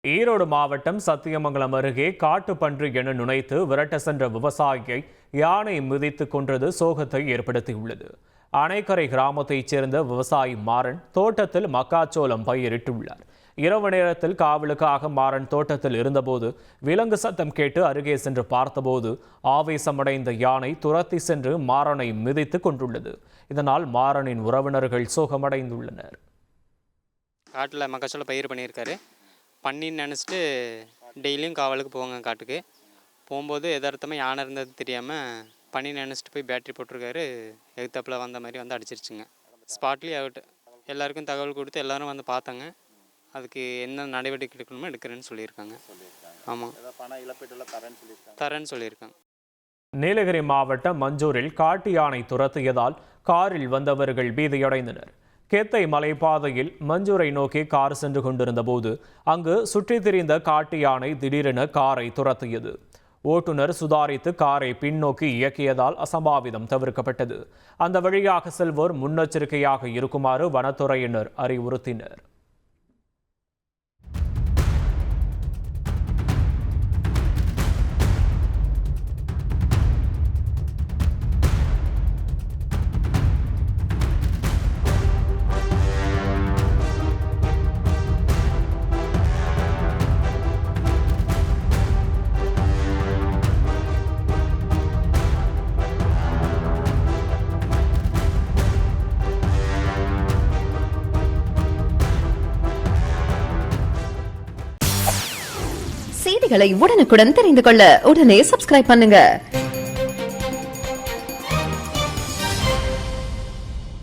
ஈரோடு மாவட்டம் சத்தியமங்கலம் அருகே காட்டுப்பன்றி என நினைத்து விரட்ட சென்ற விவசாயியை யானை மிதித்து கொன்றது சோகத்தை ஏற்படுத்தியுள்ளது. அணைக்கரை கிராமத்தைச் சேர்ந்த விவசாயி மாறன் தோட்டத்தில் மக்காச்சோளம் பயிரிட்டுள்ளார். இரவு நேரத்தில் காவலுக்காக மாறன் தோட்டத்தில் இருந்தபோது விலங்கு சத்தம் கேட்டு அருகே சென்று பார்த்தபோது ஆவேசமடைந்த யானை துரத்தி சென்று மாறனை மிதித்து கொண்டுள்ளது. இதனால் மாறனின் உறவினர்கள் சோகமடைந்துள்ளனர். காட்டில் மக்காச்சோளம் பயிர் பண்ணியிருக்காரு. பண்ணின்னு நினச்சிட்டு டெய்லியும் காவலுக்கு போவாங்க. காட்டுக்கு போகும்போது எதார்த்தமாக யானை இருந்தது தெரியாமல் பண்ணி நினச்சிட்டு போய் பேட்டரி போட்டிருக்காரு. எகுத்தாப்பில் வந்த மாதிரி வந்து அடிச்சிருச்சுங்க. ஸ்பாட்லேயே அவுட். எல்லாருக்கும் தகவல் கொடுத்து எல்லோரும் வந்து பார்த்தாங்க. அதுக்கு என்ன நடவடிக்கை எடுக்கணுமோ எடுக்கிறேன்னு சொல்லியிருக்காங்க. ஆமாம், தரேன்னு சொல்லியிருக்காங்க. நீலகிரி மாவட்டம் மஞ்சூரில் காட்டு யானை துரத்தியதால் காரில் வந்தவர்கள் பீதியடைந்தனர். கேத்தை மலைப்பாதையில் மஞ்சூரை நோக்கி கார் சென்று கொண்டிருந்த போது அங்கு சுற்றித் திரிந்த காட்டு யானை திடீரென காரை துரத்தியது. ஓட்டுநர் சுதாரித்து காரை பின்னோக்கி இயக்கியதால் அசம்பாவிதம் தவிர்க்கப்பட்டது. அந்த வழியாக செல்வோர் முன்னெச்சரிக்கையாக இருக்குமாறு வனத்துறையினர் அறிவுறுத்தினர். செய்திகளை உடனுக்குடன் தெரிந்து கொள்ள உடனே சப்ஸ்கிரைப் பண்ணுங்க.